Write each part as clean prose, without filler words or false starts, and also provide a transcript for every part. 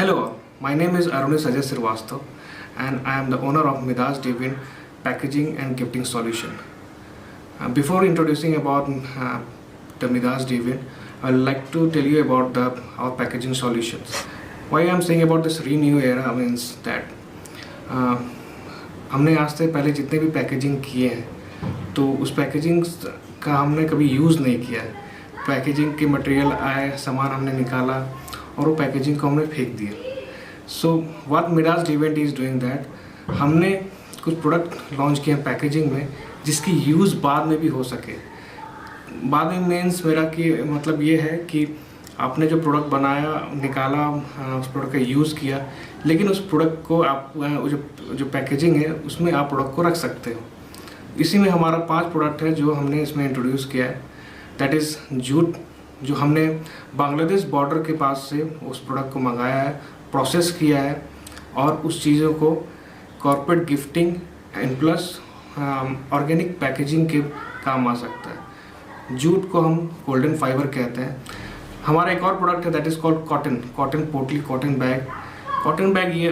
Hello, my name is Arun Sajay Srivastava and I am the owner of Midas Deviant Packaging and Gifting Solution. Before introducing about the Midas Deviant, I would like to tell you about our packaging solutions. Why I am saying about this renew era means that हमने आज से पहले जितने भी packaging किए हैं तो उस पैकेजिंग का हमने कभी यूज़ नहीं किया है. पैकेजिंग के मटेरियल आए, सामान हमने निकाला और वो पैकेजिंग को हमने फेंक दिया. So what Midas deviant is doing that, हमने कुछ प्रोडक्ट लॉन्च किए हैं पैकेजिंग में जिसकी यूज़ बाद में भी हो सके. बाद में मीन्स मेरा कि मतलब ये है कि आपने जो प्रोडक्ट बनाया, निकाला, उस प्रोडक्ट का यूज़ किया, लेकिन उस प्रोडक्ट को आप जो पैकेजिंग है उसमें आप प्रोडक्ट को रख सकते हो. इसी में हमारा 5 प्रोडक्ट है जो हमने इसमें इंट्रोड्यूस किया है. दैट इज़ जूट, जो हमने बांग्लादेश बॉर्डर के पास से उस प्रोडक्ट को मंगाया है, प्रोसेस किया है और उस चीज़ों को corporate gifting and plus organic packaging के काम आ सकता है. जूट को हम गोल्डन फाइबर कहते हैं. हमारा एक और प्रोडक्ट है दैट इज़ कॉल्ड कॉटन पोटली, कॉटन बैग. कॉटन बैग ये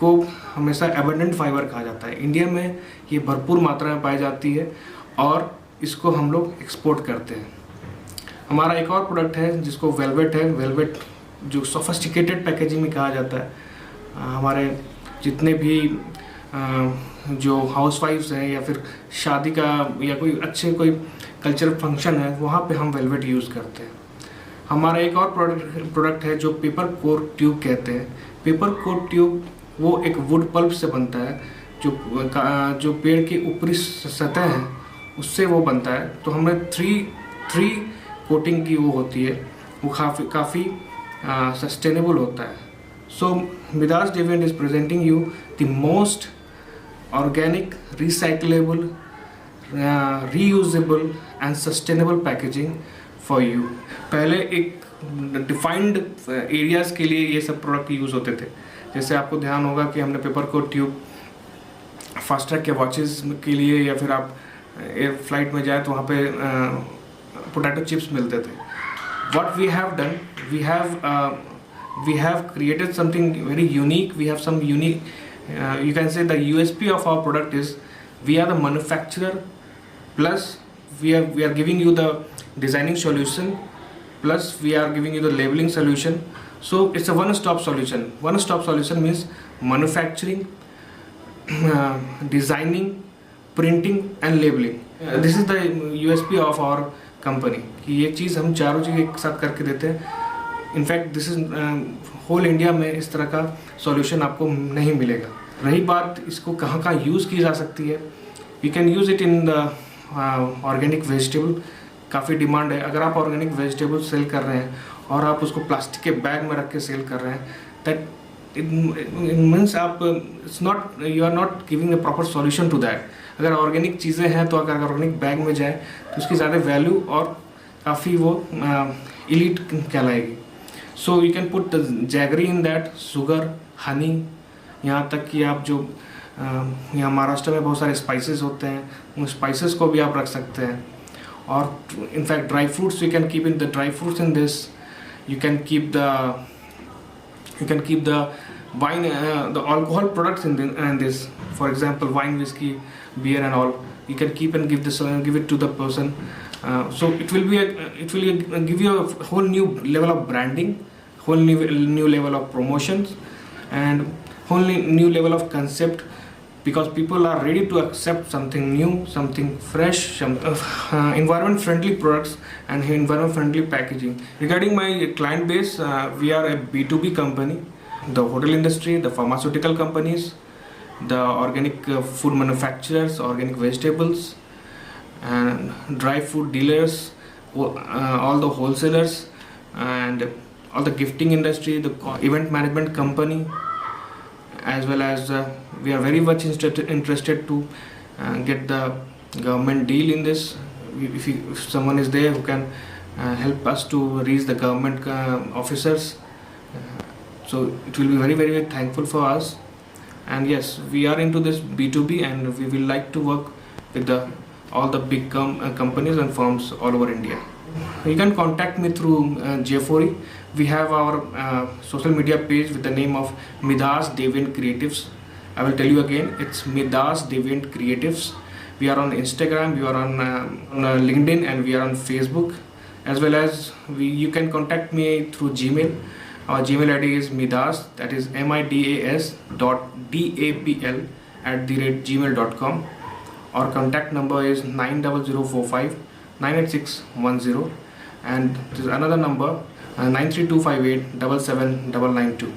को हमेशा एबंडेंट फाइबर कहा जाता है. इंडिया में ये भरपूर मात्रा में पाई जाती है और इसको हम लोग एक्सपोर्ट करते हैं. हमारा एक और प्रोडक्ट है जिसको वेलवेट है. वेलवेट जो सोफिस्टिकेटेड पैकेजिंग में कहा जाता है. हमारे जितने भी जो हाउसवाइफ्स हैं या फिर शादी का या कोई कल्चरल फंक्शन है वहाँ पे हम वेलवेट यूज़ करते हैं. हमारा एक और प्रोडक्ट है जो पेपर कोट ट्यूब कहते हैं. पेपर कोट ट्यूब वो एक वुड पल्प से बनता है जो पेड़ की ऊपरी सतह है उससे वो बनता है. तो हमें थ्री कोटिंग की वो होती है, वो काफ़ी सस्टेनेबल होता है. So Midas deviant is presenting you the most organic, recyclable, reusable and sustainable packaging for you. पहले एक डिफाइंड एरियाज़ के लिए ये सब प्रोडक्ट यूज़ होते थे. जैसे आपको ध्यान होगा कि हमने paper coat tube fast track के वॉचेस के लिए या फिर आप एयर फ्लाइट में जाए तो वहाँ पे पोटैटो चिप्स मिलते थे. What we have done, we have created something very unique. We have some unique, you can say the USP of our product is we are the manufacturer plus we are giving you the designing solution plus we are giving you the labeling solution. So it's a one-stop solution. One-stop solution means manufacturing, designing, printing and labeling. This is the USP of our company कि ये चीज़ हम चारों चीज़ एक साथ करके देते हैं. In fact this is whole India में इस तरह का सॉल्यूशन आपको नहीं मिलेगा. रही बात इसको कहाँ कहाँ यूज़ की जा सकती है, you can use it in the organic vegetable. काफ़ी डिमांड है. अगर आप ऑर्गेनिक वेजिटेबल सेल कर रहे हैं और आप उसको प्लास्टिक के बैग में रख के सेल कर रहे हैं, दैट इट मीन्स आप it's not, you are not giving a proper solution to that. अगर ऑर्गेनिक चीज़ें हैं तो अगर ऑर्गेनिक बैग में जाए तो उसकी ज़्यादा वैल्यू और काफ़ी वो इलीट कहलाएगी. So you can put jaggery in that, sugar, honey, यहाँ तक कि आप जो यहाँ महाराष्ट्र में बहुत सारे स्पाइसेस होते हैं उन स्पाइसेस को भी आप रख सकते हैं. और in fact dry fruits, you can keep in the dry fruits in this. You can keep the wine, the alcohol products in this. For example, wine, whiskey, beer and all. You can keep and give it to the person. So it will give you a whole new level of branding, whole new level of promotions, and whole new level of concept, because people are ready to accept something new, something fresh, environment friendly products and environment friendly packaging. Regarding my client base, we are a B2B company. The hotel industry, the pharmaceutical companies, the organic food manufacturers, organic vegetables, and dry food dealers, all the wholesalers, and all the gifting industry, the event management company, as well as we are very much interested to get the government deal in this. If someone is there who can help us to reach the government officers, so it will be very, very thankful for us. And yes, we are into this B2B and we will like to work with all the big companies and firms all over India. You can contact me through J4E. We have our social media page with the name of Midas Deviant Creatives. I will tell you again, it's Midas Deviant Creatives. We are on Instagram, we are on LinkedIn, and we are on Facebook. As well as you can contact me through Gmail. Our Gmail ID is Midas, that is midas.dapl@gmail.com. Our contact number is 90045 98610, and there's another number 93258 77992.